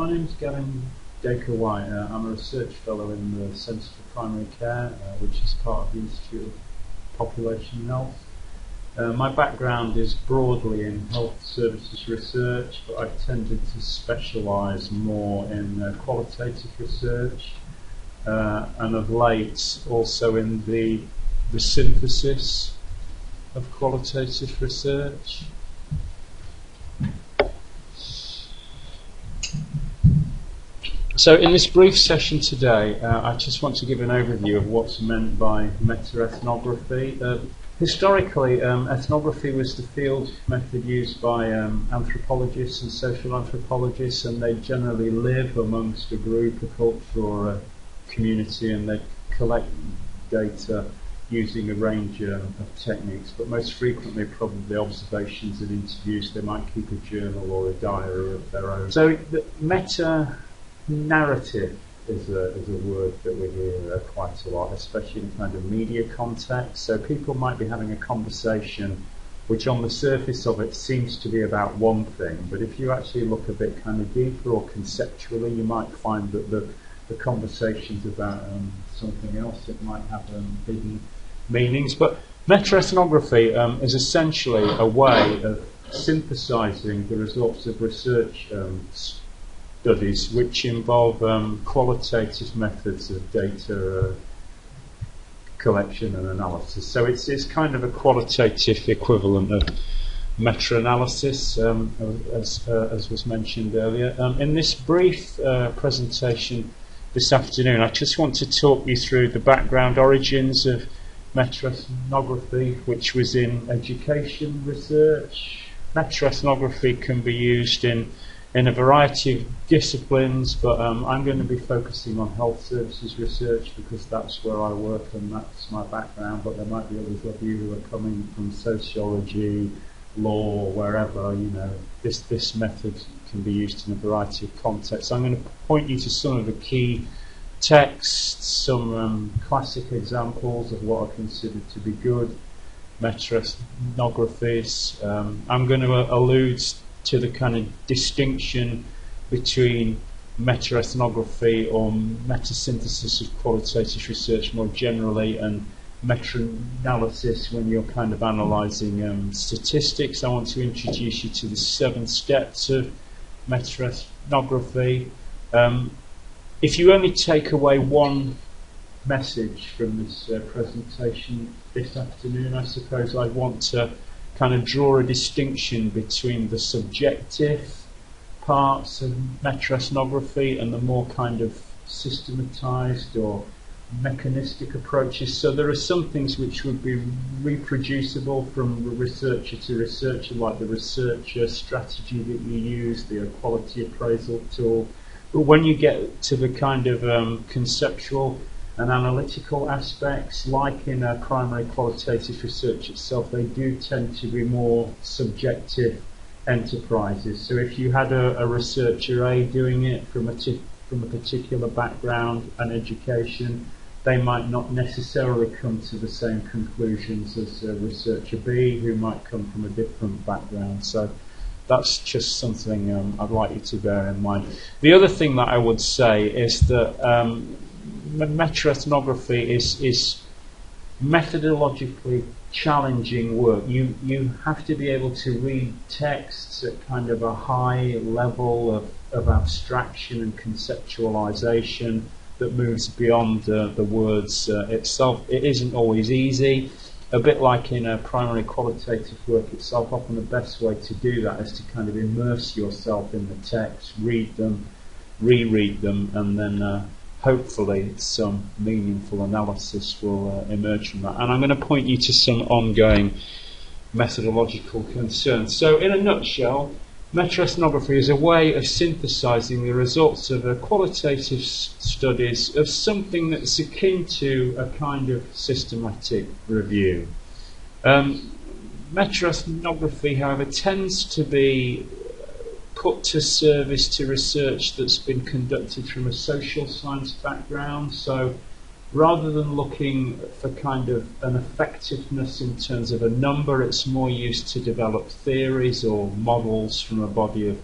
my name's Daker-White. I'm a research fellow in the Centre for Primary Care, which is part of the Institute of Population Health. My background is broadly in health services research, but I've tended to specialise more in qualitative research, and of late also in the synthesis of qualitative research. So in this brief session today, I just want to give an overview of what's meant by meta-ethnography. Historically, ethnography was the field method used by anthropologists and social anthropologists, and they generally live amongst a group, a culture or a community, and they collect data using a range of techniques, but most frequently probably observations and interviews. They might keep a journal or a diary of their own. So the meta-narrative is a word that we hear quite a lot, especially in kind of media context. So people might be having a conversation which on the surface of it seems to be about one thing, but if you actually look a bit kind of deeper or conceptually, you might find that the conversation's about something else. It might have hidden meanings. But meta-ethnography is essentially a way of synthesizing the results of research studies which involve qualitative methods of data collection and analysis. So it's kind of a qualitative equivalent of meta-analysis, as was mentioned earlier. In this brief presentation this afternoon, I just want to talk you through the background origins of meta-ethnography, which was in education research. Meta-ethnography can be used in a variety of disciplines, but I'm going to be focusing on health services research because that's where I work and that's my background, but there might be others of you who are coming from sociology, law, wherever. This method can be used in a variety of contexts. I'm going to point you to some of the key texts, some classic examples of what are considered to be good meta-ethnographies. I'm going to allude to the kind of distinction between meta-ethnography or meta-synthesis of qualitative research more generally and meta-analysis when you're kind of analysing statistics. I want to introduce you to the 7 steps of meta-ethnography. If you only take away one message from this presentation this afternoon, I suppose I'd want to kind of draw a distinction between the subjective parts of meta-ethnography and the more kind of systematized or mechanistic approaches. So there are some things which would be reproducible from researcher to researcher, like the researcher strategy that you use, the quality appraisal tool. But when you get to the kind of conceptual and analytical aspects, like in primary qualitative research itself, they do tend to be more subjective enterprises. So if you had a researcher A doing it from a particular background and education, they might not necessarily come to the same conclusions as researcher B, who might come from a different background. So that's just something I'd like you to bear in mind. The other thing that I would say is that meta-ethnography is methodologically challenging work. You have to be able to read texts at kind of a high level of abstraction and conceptualization that moves beyond the words itself. It isn't always easy. A bit like in primary qualitative work itself, often the best way to do that is to kind of immerse yourself in the text, read them, reread them, and then hopefully some meaningful analysis will emerge from that. And I'm going to point you to some ongoing methodological concerns. So in a nutshell, meta-ethnography is a way of synthesizing the results of qualitative studies of something that's akin to a kind of systematic review. Meta-ethnography, however, tends to be put to service to research that's been conducted from a social science background. So rather than looking for kind of an effectiveness in terms of a number, it's more used to develop theories or models from a body of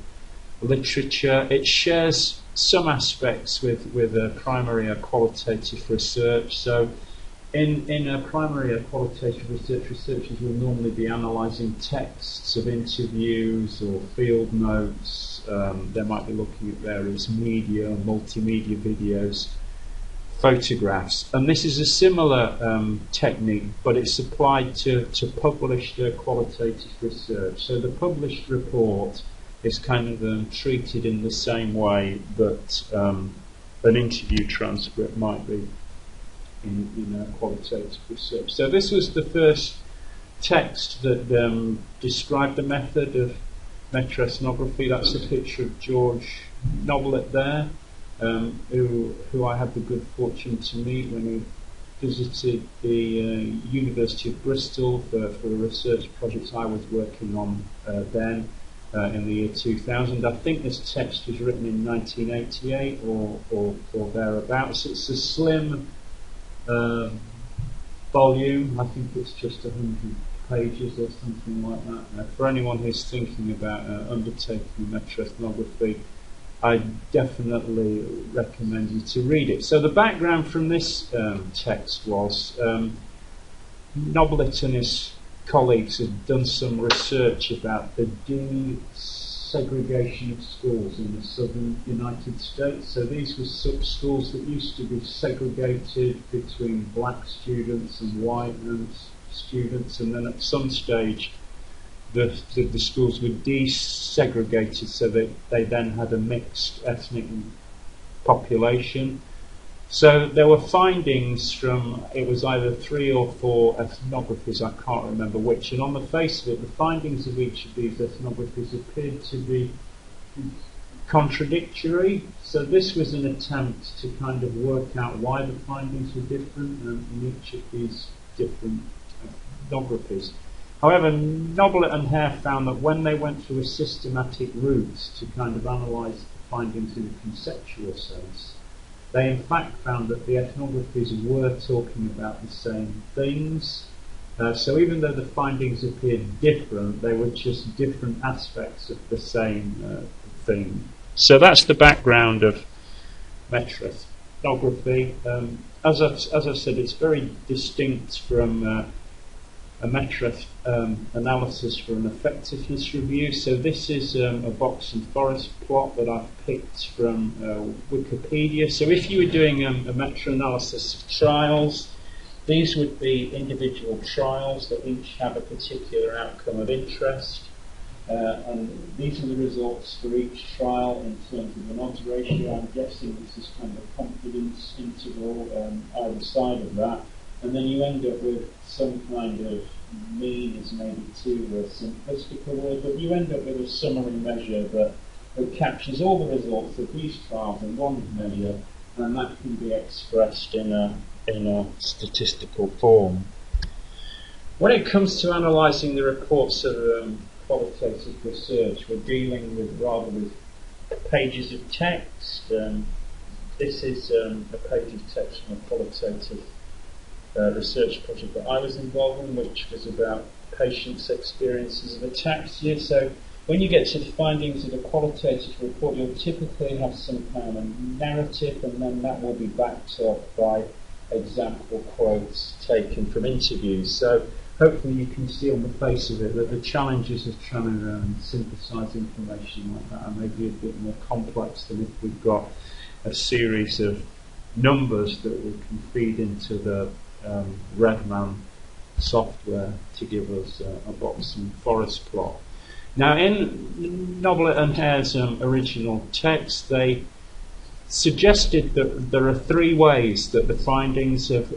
literature. It shares some aspects with a primary or qualitative research. So in a primary or qualitative research, researchers will normally be analysing texts of interviews or field notes. They might be looking at various media, multimedia videos, photographs. And this is a similar technique, but it's applied to published qualitative research. So the published report is kind of treated in the same way that an interview transcript might be in qualitative research. So this was the first text that described the method of meta-ethnography. That's a picture of George Noblett there, who I had the good fortune to meet when he visited the University of Bristol for a research project I was working on then. In the year 2000. I think this text was written in 1988 or thereabouts. It's a slim volume. I think it's just 100 pages or something like that. For anyone who's thinking about undertaking meta-ethnography, I definitely recommend you to read it. So the background from this text was Noblett and his colleagues had done some research about the desegregation of schools in the southern United States. So these were schools that used to be segregated between black students and white students, and then at some stage the schools were desegregated so that they then had a mixed ethnic population. So there were findings from, it was either 3 or 4 ethnographers, I can't remember which, and on the face of it, the findings of each of these ethnographers appeared to be contradictory. So this was an attempt to kind of work out why the findings were different in each of these different ethnographers. However, Noblett and Hare found that when they went through a systematic route to kind of analyse the findings in a conceptual sense, they in fact found that the ethnographers were talking about the same things. So even though the findings appeared different, they were just different aspects of the same thing. So that's the background of meta-ethnography. As I've said, it's very distinct from a meta-analysis for an effectiveness review. So this is a box and forest plot that I've picked from Wikipedia. So if you were doing a meta-analysis of trials, these would be individual trials that each have a particular outcome of interest. And these are the results for each trial in terms of an odds ratio. I'm guessing this is kind of a confidence interval either side of that. And then you end up with some kind of mean is maybe too simplistic a word, but you end up with a summary measure that captures all the results of these trials in one measure, and that can be expressed in a statistical form. When it comes to analysing the reports of qualitative research, we're dealing with pages of text. This is a page of text from a qualitative research project that I was involved in, which was about patients' experiences of ataxia. So when you get to the findings of a qualitative report, you'll typically have some kind of narrative, and then that will be backed up by example quotes taken from interviews. So hopefully you can see on the face of it that the challenges of trying to synthesise information like that are maybe a bit more complex than if we've got a series of numbers that we can feed into the Redman software to give us a box and forest plot. Now, in Noblett and Hare's original text, they suggested that there are 3 ways that the findings of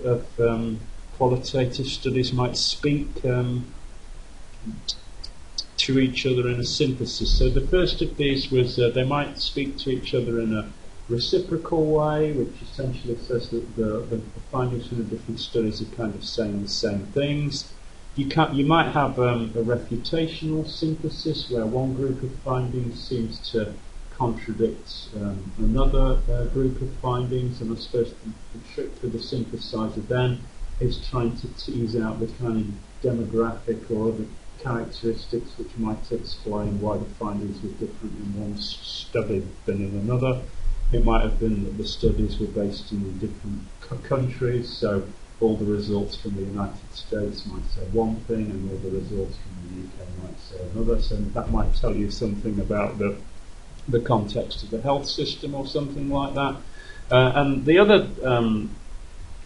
qualitative studies might speak to each other in a synthesis. So the first of these was they might speak to each other in a reciprocal way, which essentially says that the findings from the different studies are kind of saying the same things. You might have a reputational synthesis where one group of findings seems to contradict another group of findings, and I suppose the trick for the synthesizer then is trying to tease out the kind of demographic or other characteristics which might explain why the findings were different in one study than in another. It might have been that the studies were based in different countries, so all the results from the United States might say one thing and all the results from the UK might say another, so that might tell you something about the context of the health system or something like that. And the other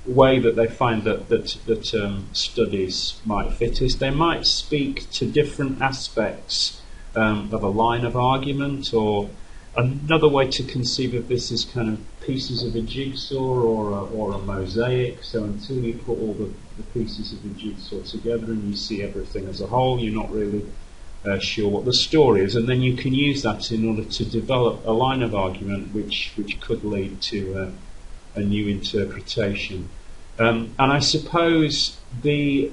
way that they find that studies might fit is they might speak to different aspects of a line of argument, or another way to conceive of this is kind of pieces of a jigsaw or a mosaic. So until you put all the pieces of the jigsaw together and you see everything as a whole, you're not really sure what the story is, and then you can use that in order to develop a line of argument which could lead to a new interpretation. And I suppose the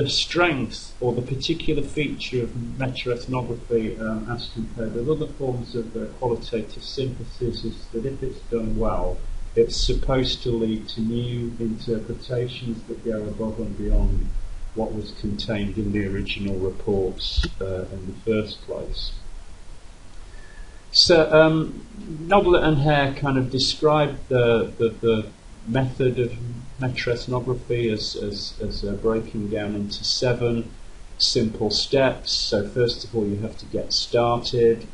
strength or the particular feature of meta-ethnography as compared with other forms of qualitative synthesis is that if it's done well, it's supposed to lead to new interpretations that go above and beyond what was contained in the original reports in the first place. So Noblett and Hare kind of described the method of meta-ethnography as breaking down into 7 simple steps. So first of all, you have to get started.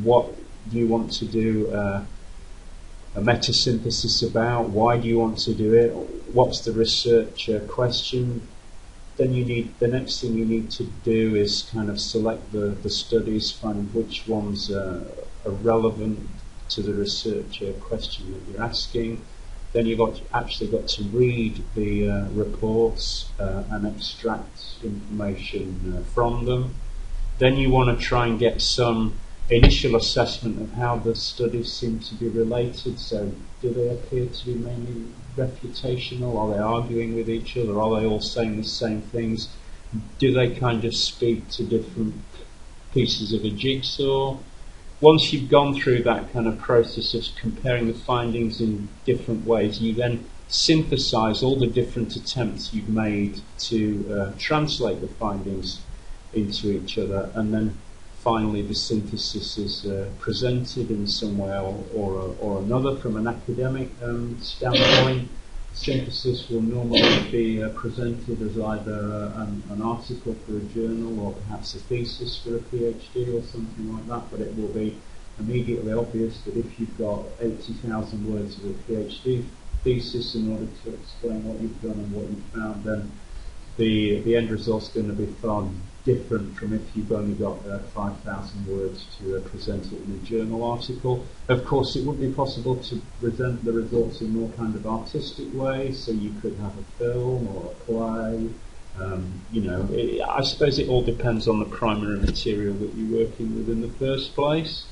What do you want to do a meta-synthesis about? Why do you want to do it? What's the research question? Then the next thing you need to do is kind of select the studies, find which ones are relevant to the research question that you're asking. Then you've actually got to read the reports and extract information from them. Then you want to try and get some initial assessment of how the studies seem to be related. So do they appear to be mainly refutational? Are they arguing with each other? Are they all saying the same things? Do they kind of speak to different pieces of a jigsaw? Once you've gone through that kind of process of comparing the findings in different ways, you then synthesize all the different attempts you've made to translate the findings into each other, and then finally the synthesis is presented in some way or another. From an academic standpoint, synthesis will normally be presented as either an article for a journal or perhaps a thesis for a PhD or something like that, but it will be immediately obvious that if you've got 80,000 words of a PhD thesis in order to explain what you've done and what you've found, then the end result's going to be far different from if you've only got 5,000 words to present it in a journal article. Of course, it would be possible to present the results in more kind of artistic ways, so you could have a film or a play. I suppose it all depends on the primary material that you're working with in the first place.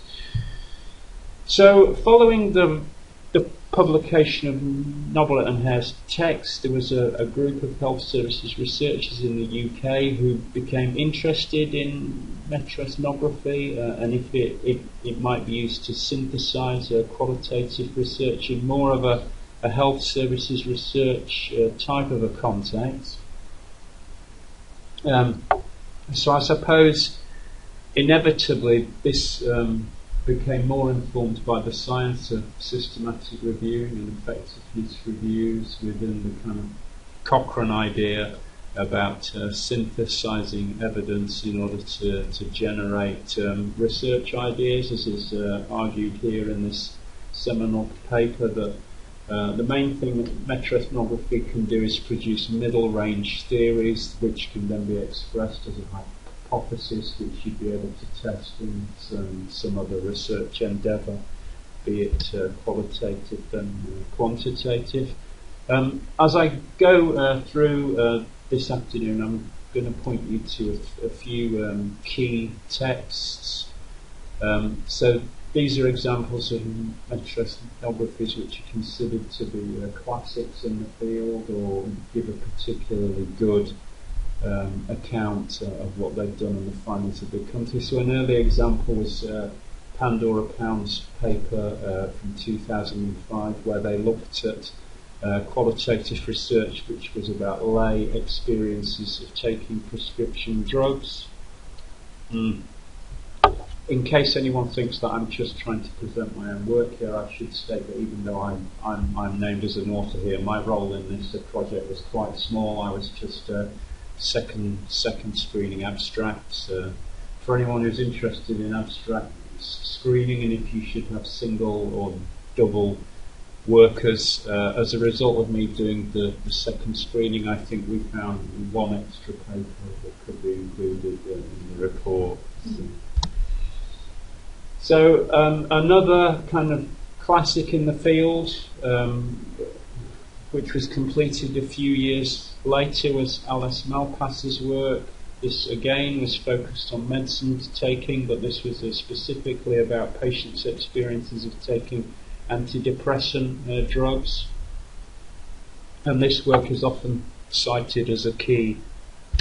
So, following the publication of Noblett and Hare's text, there was a group of health services researchers in the UK who became interested in meta-ethnography and if it might be used to synthesize qualitative research in more of a health services research type of a context. So I suppose inevitably this became more informed by the science of systematic reviewing and effectiveness reviews within the kind of Cochrane idea about synthesizing evidence in order to generate research ideas, as is argued here in this seminal paper, that the main thing that meta-ethnography can do is produce middle-range theories which can then be expressed as a hypothesis which you'd be able to test in some other research endeavour, be it qualitative and quantitative. As I go through this afternoon, I'm going to point you to a few key texts. So these are examples of meta-ethnographies which are considered to be classics in the field or give a particularly good account of what they've done and the findings of the country. So an early example was Pandora Pound's paper from 2005, where they looked at qualitative research which was about lay experiences of taking prescription drugs. In case anyone thinks that I'm just trying to present my own work here, I should state that even though I'm named as an author here, my role in this project was quite small. I was just second screening abstracts. For anyone who's interested in abstract screening and if you should have single or double workers, as a result of me doing the second screening, I think we found one extra paper that could be included in the report. So another kind of classic in the field, which was completed a few years later, was Alice Malpass's work. This again was focused on medicine taking, but this was specifically about patients' experiences of taking antidepressant drugs. And this work is often cited as a key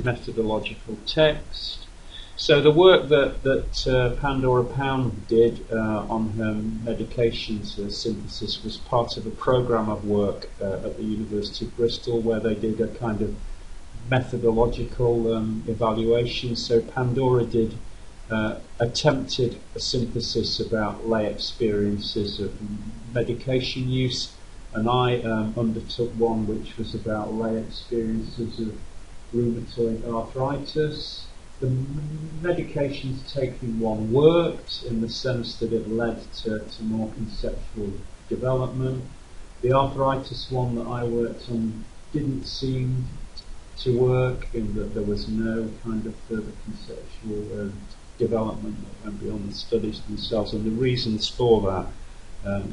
methodological text. So the work that Pandora Pound did on her medications synthesis was part of a programme of work at the University of Bristol, where they did a kind of methodological evaluation. So Pandora did attempted a synthesis about lay experiences of medication use, and I undertook one which was about lay experiences of rheumatoid arthritis. The medications taken one worked in the sense that it led to more conceptual development. The arthritis one that I worked on didn't seem to work in that there was no kind of further conceptual development that went beyond the studies themselves, and the reasons for that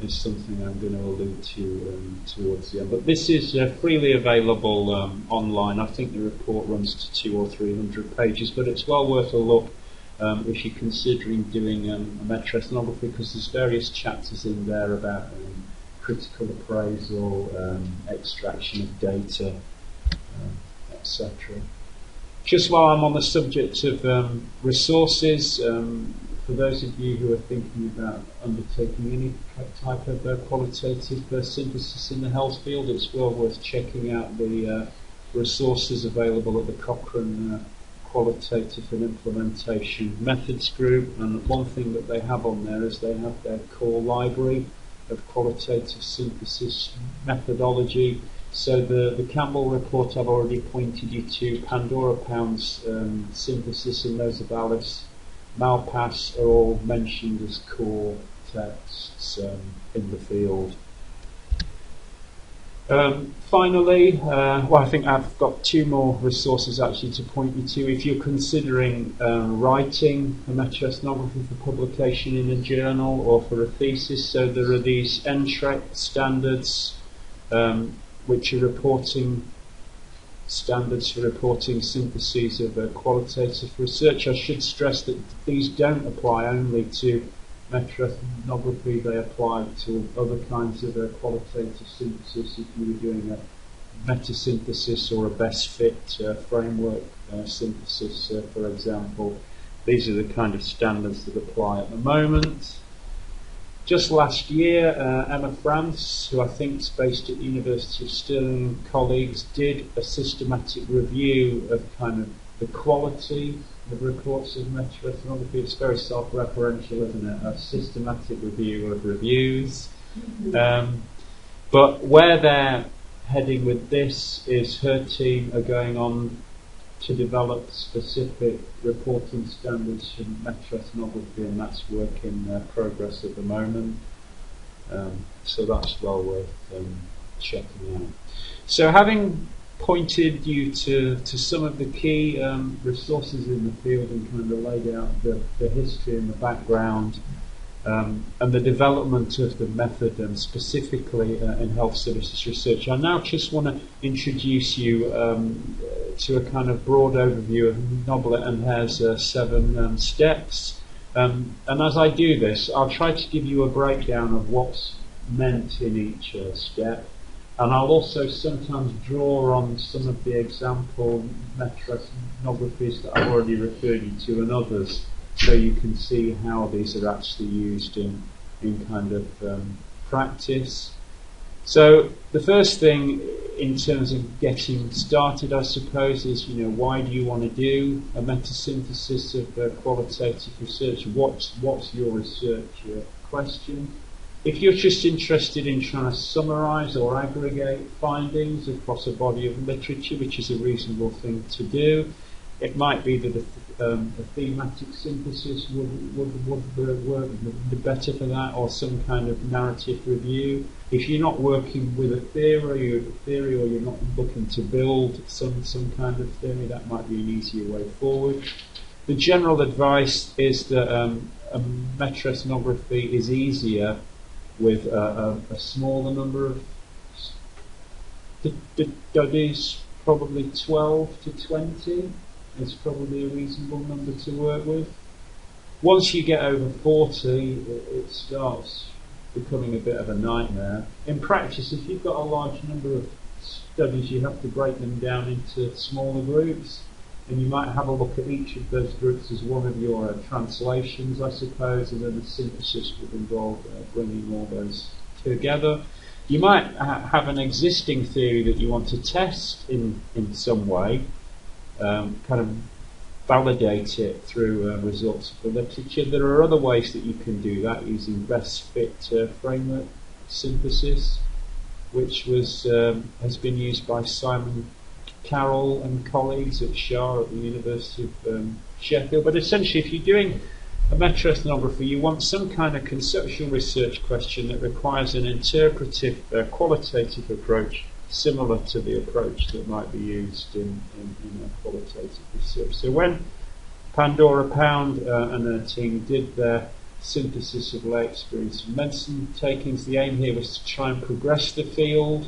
is something I'm going to allude to towards the end. But this is freely available online. I think the report runs to 200 or 300 pages, but it's well worth a look if you're considering doing a meta-ethnography, because there's various chapters in there about critical appraisal, extraction of data, etc. Just while I'm on the subject of resources, for those of you who are thinking about undertaking any type of qualitative synthesis in the health field, it's well worth checking out the resources available at the Cochrane Qualitative and Implementation Methods Group. And one thing that they have on there is they have their core library of qualitative synthesis methodology. So the Campbell report I've already pointed you to, Pandora Pound's synthesis, and those of Alice Malpass are all mentioned as core texts in the field. Finally, well, I think I've got two more resources actually to point you to if you're considering writing a meta-ethnography for publication in a journal or for a thesis. So there are these NTREC standards, which are reporting standards for reporting syntheses of qualitative research. I should stress that these don't apply only to meta-ethnography, they apply to other kinds of qualitative synthesis. If you were doing a meta-synthesis or a best fit framework synthesis, for example, these are the kind of standards that apply at the moment. Just last year, Emma France, who I think is based at the University of Stirling, colleagues did a systematic review of kind of the quality of reports of meta-ethnography. It's very self-referential, isn't it? A systematic review of reviews. But where they're heading with this is her team are going on to develop specific reporting standards for meta-ethnography, and that's work in progress at the moment. So that's well worth checking out. So having pointed you to some of the key resources in the field and kind of laid out the history and the background and the development of the method, specifically in health services research, I now just want to introduce you to a kind of broad overview of Noblet and Hare's 7 steps. And as I do this, I'll try to give you a breakdown of what's meant in each step. And I'll also sometimes draw on some of the example meta-ethnographies that I've already referred you to and others, so you can see how these are actually used in kind of practice. So the first thing in terms of getting started, I suppose, is, why do you want to do a meta-synthesis of qualitative research? What's your research question? If you're just interested in trying to summarise or aggregate findings across a body of literature, which is a reasonable thing to do, it might be that a thematic synthesis would work better for that, or some kind of narrative review. If you're not working with a theory or you're not looking to build some kind of theory, that might be an easier way forward. The general advice is that a meta-ethnography is easier with a smaller number of studies, probably 12 to 20 is probably a reasonable number to work with. Once you get over 40, it starts becoming a bit of a nightmare. In practice, if you've got a large number of studies, you have to break them down into smaller groups, and you might have a look at each of those groups as one of your translations, I suppose, and then the synthesis would involve bringing all those together. You might have an existing theory that you want to test in some way, kind of validate it through results of the literature. There are other ways that you can do that using best fit framework synthesis, which has been used by Simon Carroll and colleagues at Shah at the University of Sheffield. But essentially, if you're doing a meta-ethnography, you want some kind of conceptual research question that requires an interpretive, qualitative approach, similar to the approach that might be used in qualitative research. So when Pandora Pound and their team did their synthesis of lay experience of medicine takings, the aim here was to try and progress the field.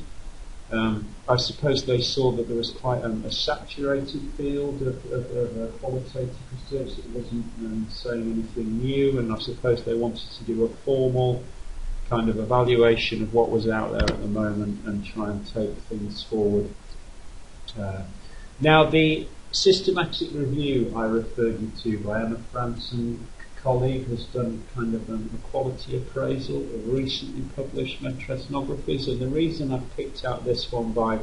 I suppose they saw that there was quite a saturated field of qualitative research that wasn't saying anything new, and I suppose they wanted to do a formal kind of evaluation of what was out there at the moment and try and take things forward. Now, the systematic review I referred you to by Emma Franson, colleague, has done kind of a quality appraisal of recently published meta-ethnographies, and the reason I've picked out this one by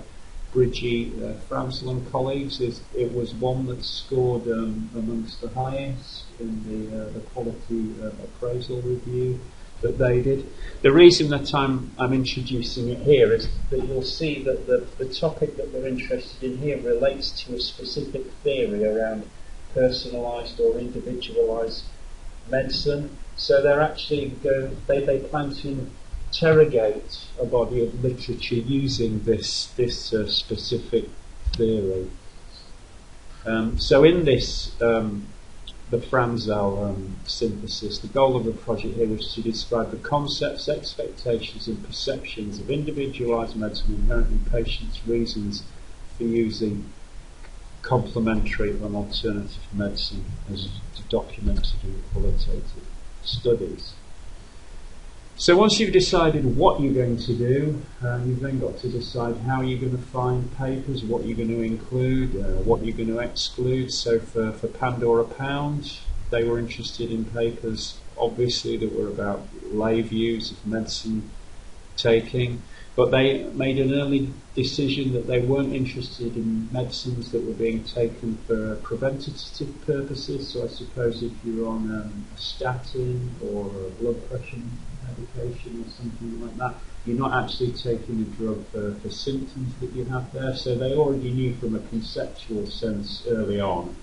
Bridgie Fransel and colleagues is it was one that scored amongst the highest in the quality appraisal review that they did. The reason that I'm introducing it here is that you'll see that the topic that they're interested in here relates to a specific theory around personalised or individualised medicine. So they're actually they plan to interrogate a body of literature using this specific theory. So in this the Franzel synthesis, the goal of the project here was to describe the concepts, expectations and perceptions of individualised medicine inherent in patients' reasons for using complementary and alternative medicine as documented in qualitative studies. So once you've decided what you're going to do, you've then got to decide how you're going to find papers, what you're going to include, what you're going to exclude. So for Pandora Pound, they were interested in papers, obviously, that were about lay views of medicine taking, but they made an early decision that they weren't interested in medicines that were being taken for preventative purposes. So I suppose if you're on a statin or a blood pressure medication or something like that, you're not actually taking a drug for symptoms that you have there. So they already knew from a conceptual sense early on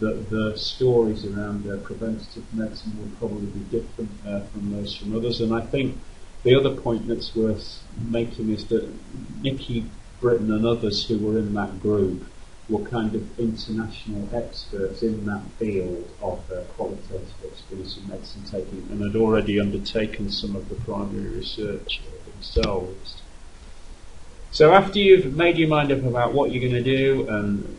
that the stories around preventative medicine would probably be different from those from others. And I think the other point that's worth making is that Nikki Britton and others who were in that group were kind of international experts in that field of qualitative experience in medicine taking, and had already undertaken some of the primary research themselves. So after you've made your mind up about what you're going to do, and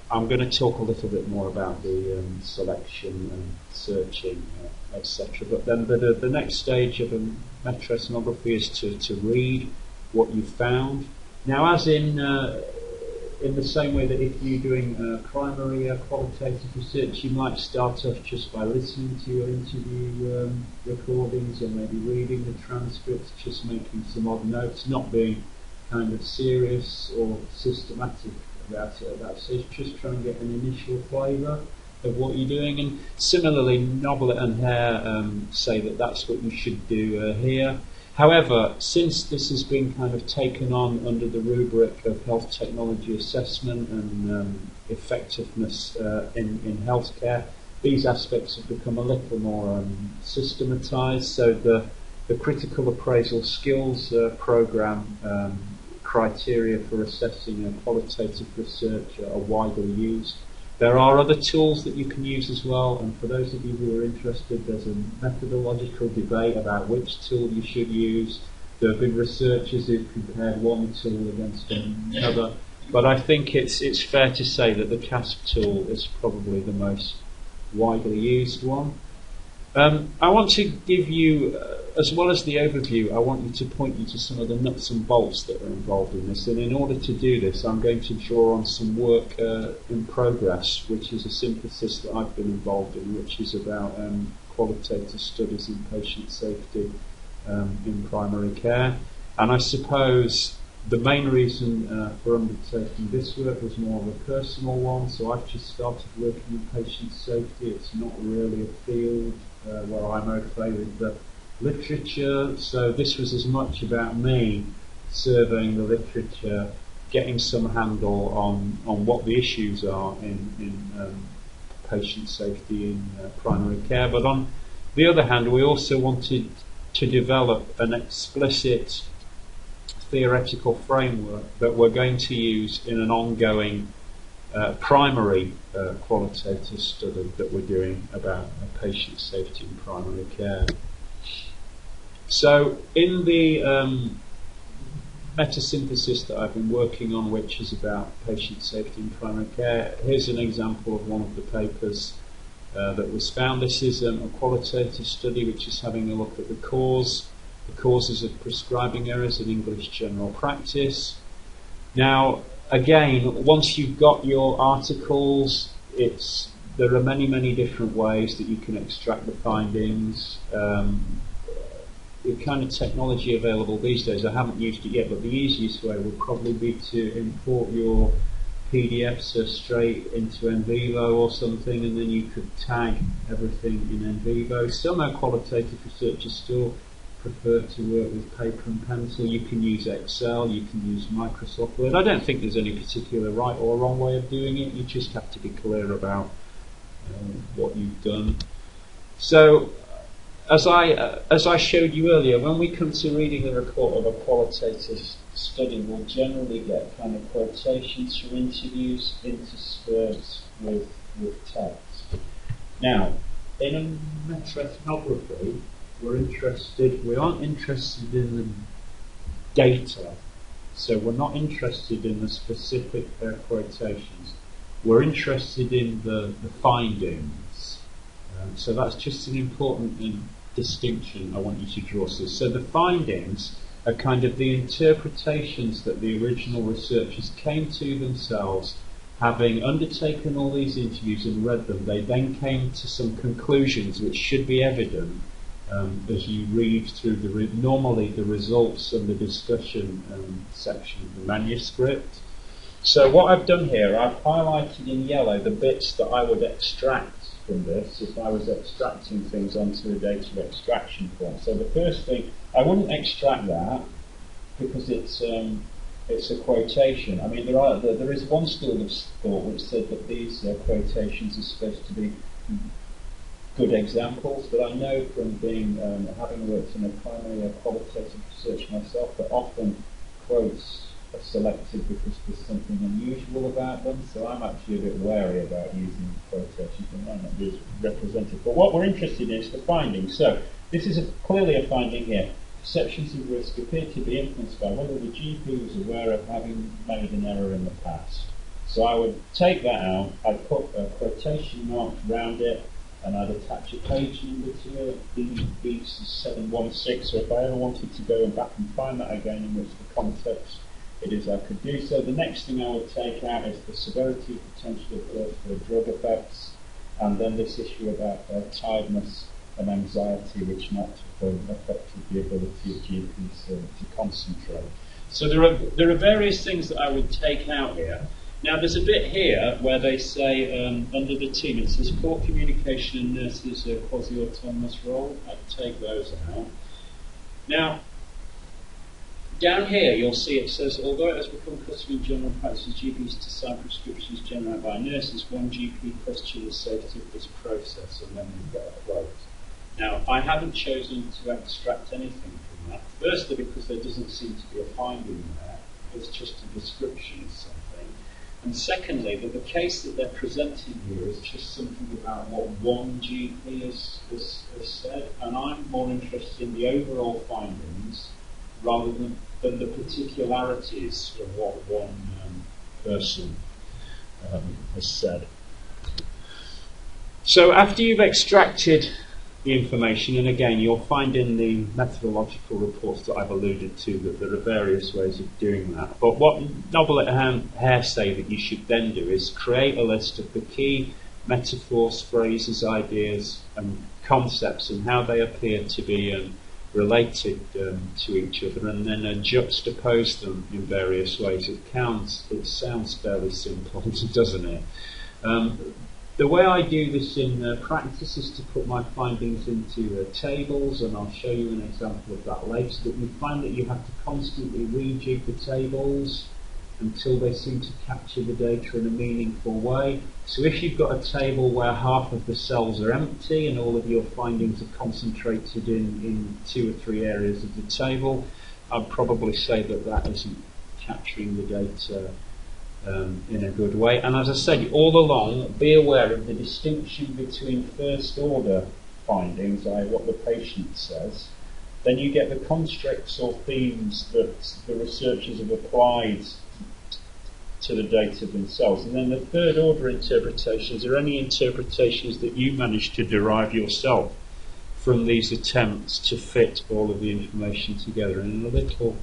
I'm going to talk a little bit more about the selection and searching, etc. But then the next stage of a meta-ethnography is to read what you found. Now, as in in the same way that if you're doing primary qualitative research, you might start off just by listening to your interview recordings or maybe reading the transcripts, just making some odd notes, not being kind of serious or systematic about it at that stage, just try and get an initial flavour of what you're doing. And similarly, Noblet and Hare say that that's what you should do here. However, since this has been kind of taken on under the rubric of health technology assessment and effectiveness in healthcare, these aspects have become a little more systematised. So the critical appraisal skills programme criteria for assessing qualitative research are widely used. There are other tools that you can use as well, and for those of you who are interested, there's a methodological debate about which tool you should use. There have been researchers who've compared one tool against another, but I think it's fair to say that the CASP tool is probably the most widely used one. I want to give you, as well as the overview, I want you to point you to some of the nuts and bolts that are involved in this. And in order to do this, I'm going to draw on some work in progress, which is a synthesis that I've been involved in, which is about qualitative studies in patient safety in primary care. And I suppose the main reason for undertaking this work was more of a personal one. So I've just started working in patient safety. It's not really a field where I'm au fait with the literature, so this was as much about me surveying the literature, getting some handle on what the issues are in patient safety in primary care. But on the other hand, we also wanted to develop an explicit theoretical framework that we're going to use in an ongoing primary qualitative study that we're doing about patient safety in primary care. So in the meta-synthesis that I've been working on, which is about patient safety in primary care, here's an example of one of the papers that was found. This is a qualitative study which is having a look at the causes of prescribing errors in English general practice. Now, again, once you've got your articles, there are many different ways that you can extract the findings. The kind of technology available these days, I haven't used it yet, but the easiest way would probably be to import your PDFs straight into NVivo or something, and then you could tag everything in NVivo. Some qualitative researchers still prefer to work with paper and pencil. You can use Excel, you can use Microsoft Word. I don't think there's any particular right or wrong way of doing it. You just have to be clear about what you've done. So, as I showed you earlier, when we come to reading the report of a qualitative study, we'll generally get kind of quotations from interviews interspersed with text. Now, in a meta-ethnography, we aren't interested in the data, so we're not interested in the specific quotations. We're interested in the findings. So that's just an important distinction I want you to draw. So the findings are kind of the interpretations that the original researchers came to themselves, having undertaken all these interviews and read them. They then came to some conclusions which should be evident as you read through normally the results and the discussion section of the manuscript. So what I've done here, I've highlighted in yellow the bits that I would extract from this if I was extracting things onto a data extraction form. So the first thing, I wouldn't extract that because it's a quotation. I mean, there is one school of thought which said that these quotations are supposed to be good examples, but I know from being having worked in a primary qualitative research myself that often quotes are selected because there's something unusual about them, so I'm actually a bit wary about using quotations. They might not be as representative. But what we're interested in is the findings. So this is clearly a finding here. Perceptions of risk appear to be influenced by whether the GP was aware of having made an error in the past. So I would take that out, I'd put a quotation mark around it, and I'd attach a page number to it, B716, so if I ever wanted to go back and find that again in which the context it is I could do so. The next thing I would take out is the severity, potential of drug effects, and then this issue about tiredness and anxiety, which might have affected the ability of GPs to concentrate. So there are various things that I would take out here. Now there's a bit here where they say under the team it says poor communication and nurses a quasi-autonomous role. I'd take those out. Now down here you'll see it says although it has become customary in general practice for GPs to sign prescriptions generated by nurses, one GP questioned the safety of this process, and then we've got a quote. Now I haven't chosen to extract anything from that. Firstly because there doesn't seem to be a finding there. It's just a description of something. And secondly, that the case that they're presenting here is just something about what one GP has said, and I'm more interested in the overall findings rather than the particularities of what one person has said. So after you've extracted the information, and again you'll find in the methodological reports that I've alluded to that there are various ways of doing that, but what Noble and Hare say that you should then do is create a list of the key metaphors, phrases, ideas and concepts and how they appear to be related to each other, and then juxtapose them in various ways. It sounds fairly simple, doesn't it? The way I do this in practice is to put my findings into tables, and I'll show you an example of that later, that you find that you have to constantly rejig the tables until they seem to capture the data in a meaningful way. So if you've got a table where half of the cells are empty and all of your findings are concentrated in 2 or 3 areas of the table, I'd probably say that that isn't capturing the data in a good way. And as I said, all along, be aware of the distinction between first order findings, i.e. what the patient says, then you get the constructs or themes that the researchers have applied to the data themselves. And then the third order interpretations are any interpretations that you manage to derive yourself from these attempts to fit all of the information together. And in a little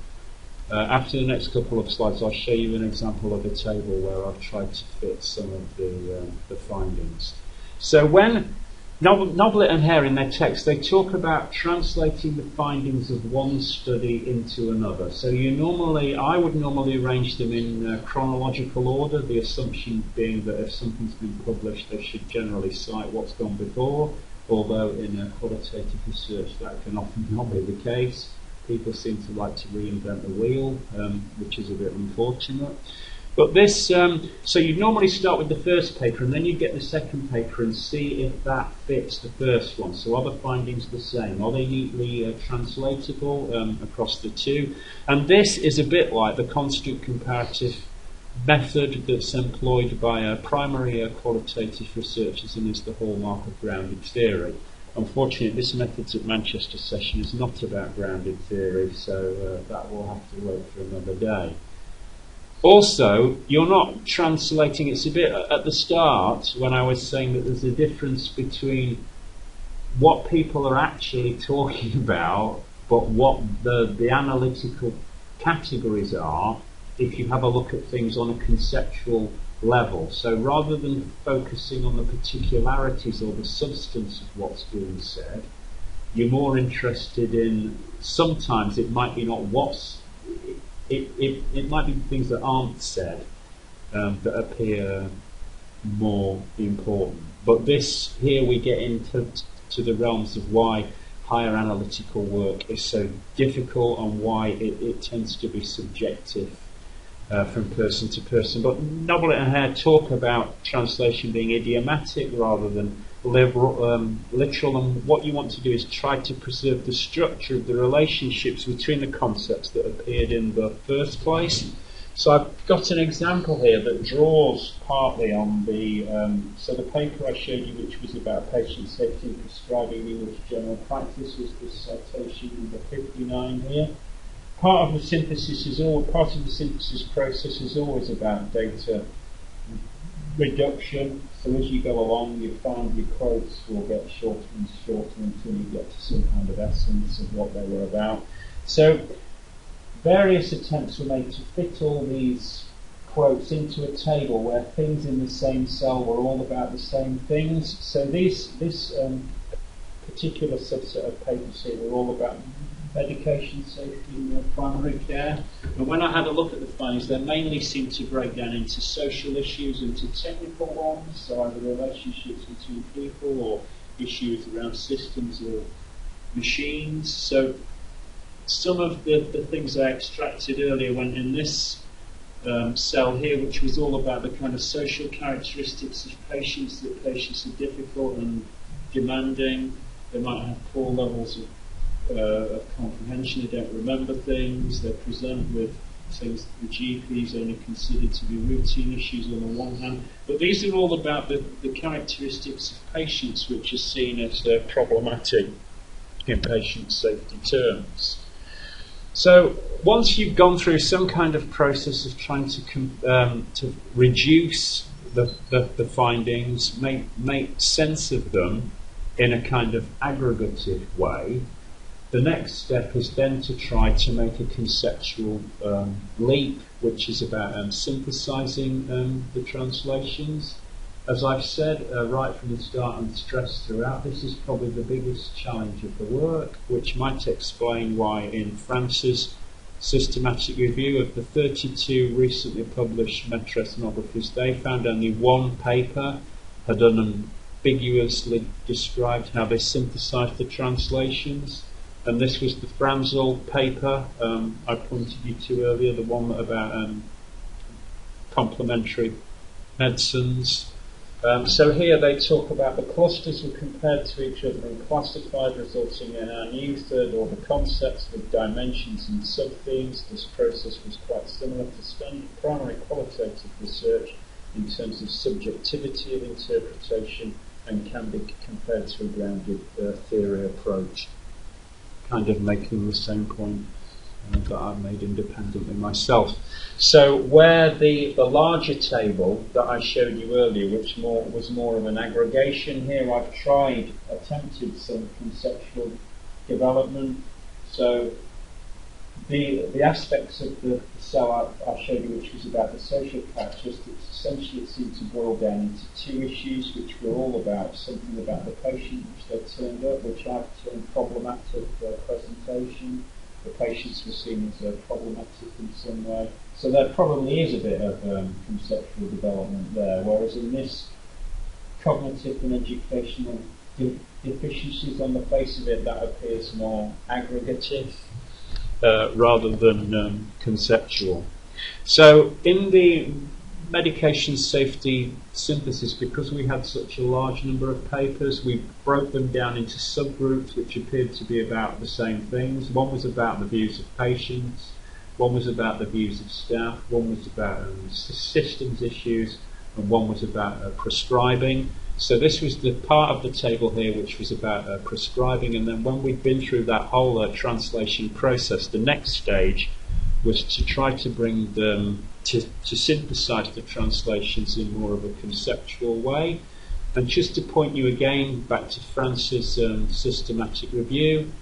after the next couple of slides, I'll show you an example of a table where I've tried to fit some of the findings. So when Noblet and Hare in their text, they talk about translating the findings of one study into another. So I would normally arrange them in chronological order, the assumption being that if something's been published, they should generally cite what's gone before, although in qualitative research that can often not be the case. People seem to like to reinvent the wheel, which is a bit unfortunate. But this, so you normally start with the first paper, and then you get the second paper and see if that fits the first one. So are the findings the same? Are they neatly translatable across the two? And this is a bit like the constant comparative method that's employed by primary qualitative researchers and is the hallmark of grounded theory. Unfortunately, this Methods at Manchester session is not about grounded theory, so that will have to wait for another day. Also, you're not translating, it's a bit at the start when I was saying that there's a difference between what people are actually talking about, but what the analytical categories are if you have a look at things on a conceptual level. So rather than focusing on the particularities or the substance of what's being said, you're more interested in, sometimes it might be not what's, it might be things that aren't said that appear more important. But this, here we get into the realms of why higher analytical work is so difficult and why it tends to be subjective from person to person. But Noble and Hare talk about translation being idiomatic rather than literal, and what you want to do is try to preserve the structure of the relationships between the concepts that appeared in the first place. So I've got an example here that draws partly on the so the paper I showed you, which was about patient safety and prescribing English general practice, was this citation number 59 here. Part of the synthesis process is always about data reduction. So as you go along, you find your quotes will get shorter and shorter until you get to some kind of essence of what they were about. So various attempts were made to fit all these quotes into a table where things in the same cell were all about the same things. So this particular subset of papers here were all about medication safety in primary care. And when I had a look at the findings, they mainly seem to break down into social issues, into technical ones, so either relationships between people or issues around systems or machines. So some of the things I extracted earlier went in this cell here, which was all about the kind of social characteristics of patients, that patients are difficult and demanding. They might have poor levels of comprehension, they don't remember things, they present with things that the GPs only consider to be routine issues on the one hand. But these are all about the characteristics of patients which are seen as problematic in patient safety terms. So once you've gone through some kind of process of trying to reduce the findings, make sense of them in a kind of aggregative way, the next step is then to try to make a conceptual leap, which is about synthesizing the translations. As I've said right from the start and stressed throughout, this is probably the biggest challenge of the work, which might explain why in France's systematic review of the 32 recently published meta-ethnographies, they found only one paper had unambiguously described how they synthesized the translations. And this was the Franzel paper I pointed you to earlier, the one about complementary medicines. So here they talk about the clusters were compared to each other and classified, resulting in our new third order concepts with dimensions and sub-themes. This process was quite similar to standard primary qualitative research in terms of subjectivity of interpretation and can be compared to a grounded theory approach, kind of making the same point that I made independently myself. So where the larger table that I showed you earlier, which was more of an aggregation, here I've attempted some conceptual development. So the aspects of the cell I showed you, which was about the social characteristics, essentially it seemed to boil down into two issues, which were all about something about the patient which they turned up, which I've termed problematic presentation. The patients were seen as problematic in some way. So there probably is a bit of conceptual development there, whereas in this cognitive and educational deficiencies, on the face of it, that appears more aggregative rather than conceptual. So in the medication safety synthesis, because we had such a large number of papers, we broke them down into subgroups which appeared to be about the same things. One was about the views of patients, one was about the views of staff, one was about systems issues, and one was about prescribing. So this was the part of the table here which was about prescribing, and then when we'd been through that whole translation process, the next stage was to try to bring them to synthesize the translations in more of a conceptual way. And just to point you again back to France's systematic review,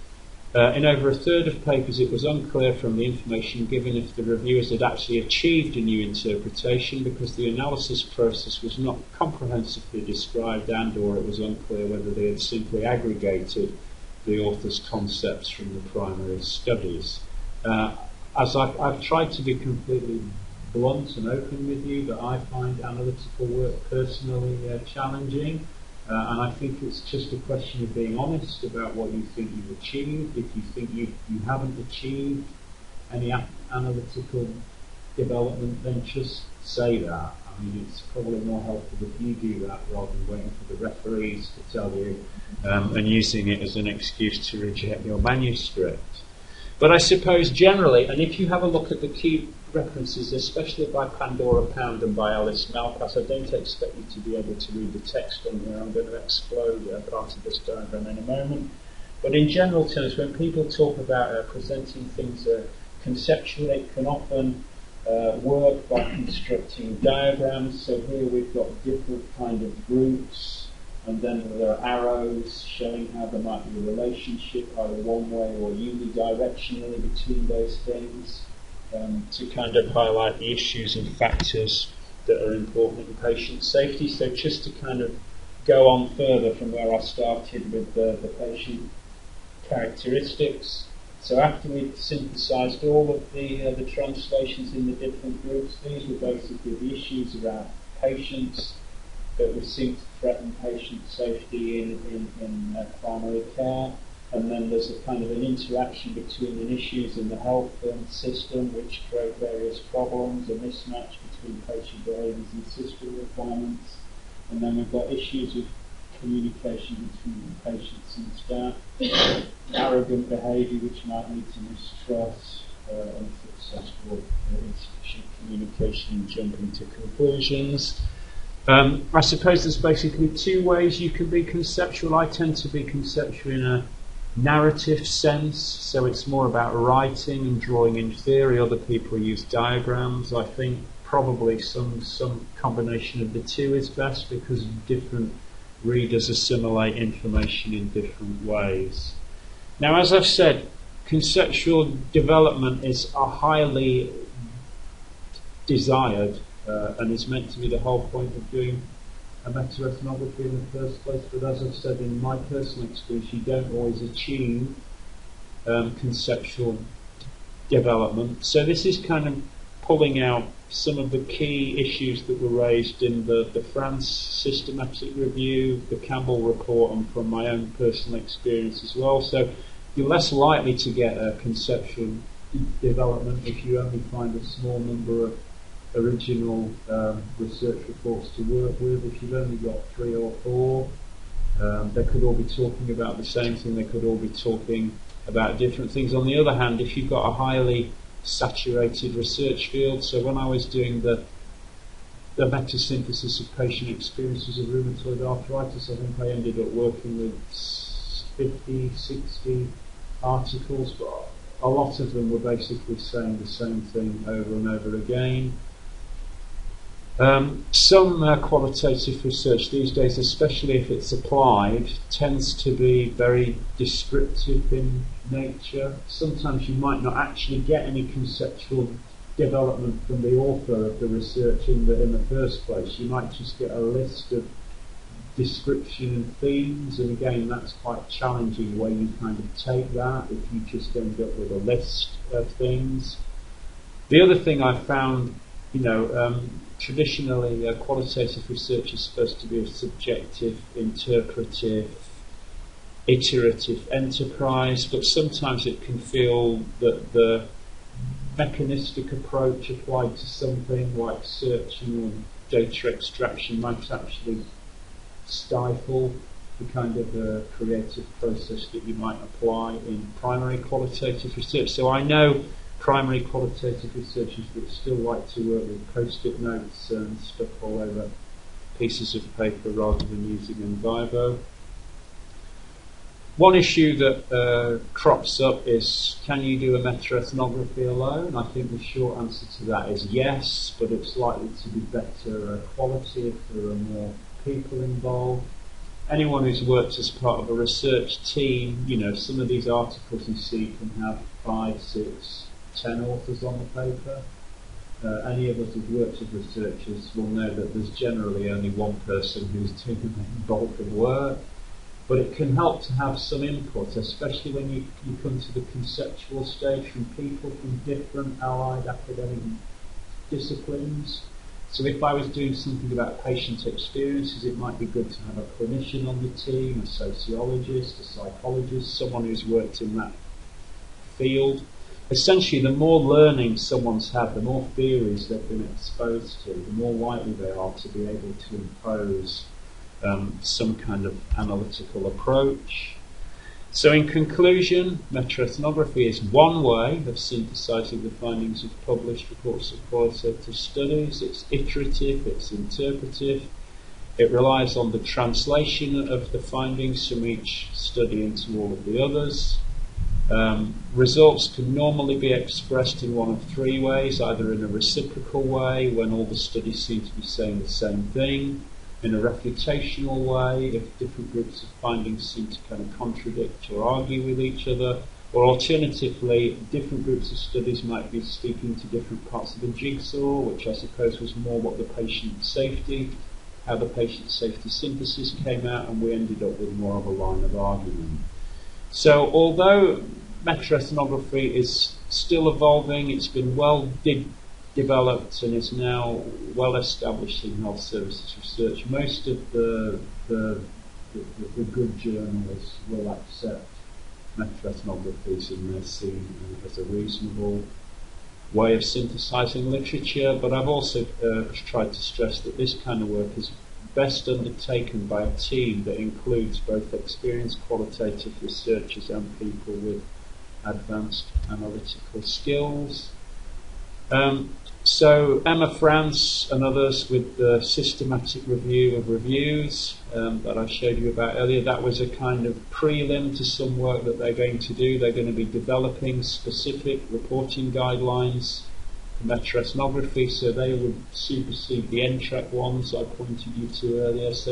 in over a third of papers it was unclear from the information given if the reviewers had actually achieved a new interpretation, because the analysis process was not comprehensively described, and or it was unclear whether they had simply aggregated the author's concepts from the primary studies. As I've tried to be completely blunt and open with you, that I find analytical work personally challenging, and I think it's just a question of being honest about what you think you've achieved. If you think you haven't achieved any analytical development, then just say that. I mean, it's probably more helpful if you do that rather than waiting for the referees to tell you and using it as an excuse to reject your manuscript. But I suppose generally, and if you have a look at the key references, especially by Pandora Pound and by Alice Malpass, I don't expect you to be able to read the text on here. I'm going to explode part of this diagram in a moment. But in general terms, when people talk about presenting things conceptually, it can often work by constructing diagrams. So here we've got different kind of groups, And then there are arrows showing how there might be a relationship either one way or unidirectionally between those things, to kind of highlight the issues and factors that are important in patient safety. So just to kind of go on further from where I started with the patient characteristics. So after we'd synthesised all of the translations in the different groups, these were basically the issues around patients that would seem to threaten patient safety in primary care. And then there's a kind of an interaction between the issues in the health system which create various problems, a mismatch between patient behaviours and system requirements. And then we've got issues with communication between the patients and staff, arrogant behaviour which might lead to mistrust, unsuccessful insufficient communication and jumping to conclusions. I suppose there's basically two ways you can be conceptual. I tend to be conceptual in a narrative sense, so it's more about writing and drawing in theory. Other people use diagrams. I think probably some combination of the two is best because different readers assimilate information in different ways. Now, as I've said, conceptual development is a highly desired and is meant to be the whole point of doing a meta-ethnography in the first place, but as I've said, in my personal experience, you don't always achieve conceptual development. So this is kind of pulling out some of the key issues that were raised in the France systematic review, the Campbell report, and from my own personal experience as well. So you're less likely to get a conceptual development if you only find a small number of original research reports to work with. If you've only got 3 or 4, they could all be talking about the same thing, they could all be talking about different things. On the other hand, if you've got a highly saturated research field, so when I was doing the meta-synthesis of patient experiences of rheumatoid arthritis, I think I ended up working with 50, 60 articles, but a lot of them were basically saying the same thing over and over again. Some qualitative research these days, especially if it's applied, tends to be very descriptive in nature. Sometimes you might not actually get any conceptual development from the author of the research in the first place. You might just get a list of description and themes, and again that's quite challenging where you kind of take that if you just end up with a list of things. The other thing I found, traditionally qualitative research is supposed to be a subjective, interpretive, iterative enterprise, but sometimes it can feel that the mechanistic approach applied to something like searching or data extraction might actually stifle the kind of creative process that you might apply in primary qualitative research. So I know primary qualitative researchers that still like to work with post-it notes and stuff all over pieces of paper rather than using Envivo. One issue that crops up is, can you do a meta-ethnography alone? I think the short answer to that is yes, but it's likely to be better quality if there are more people involved. Anyone who's worked as part of a research team, some of these articles you see can have 5, 6, 10 authors on the paper. Any of us who've worked as researchers will know that there's generally only one person who's doing the main bulk of work, but it can help to have some input, especially when you come to the conceptual stage from people from different allied academic disciplines. So if I was doing something about patient experiences, it might be good to have a clinician on the team, a sociologist, a psychologist, someone who's worked in that field. Essentially, the more learning someone's had, the more theories they've been exposed to, the more likely they are to be able to impose some kind of analytical approach. So in conclusion, meta-ethnography is one way of synthesizing the findings of published reports of qualitative studies. It's iterative, it's interpretive, it relies on the translation of the findings from each study into all of the others. Results can normally be expressed in one of 3 ways, either in a reciprocal way, when all the studies seem to be saying the same thing, in a refutational way, if different groups of findings seem to kind of contradict or argue with each other, or alternatively, different groups of studies might be speaking to different parts of the jigsaw, which I suppose was more what the patient safety, how the patient safety synthesis came out, and we ended up with more of a line of argument. So although meta-ethnography is still evolving, it's been well developed and is now well established in health services research. Most of the good journals will accept meta-ethnographies and they're seen as a reasonable way of synthesizing literature, but I've also tried to stress that this kind of work is best undertaken by a team that includes both experienced qualitative researchers and people with advanced analytical skills. So Emma France and others with the systematic review of reviews that I showed you about earlier, that was a kind of prelim to some work that they're going to do. They're going to be developing specific reporting guidelines for meta-ethnography, so they would supersede the NTREC ones I pointed you to earlier. So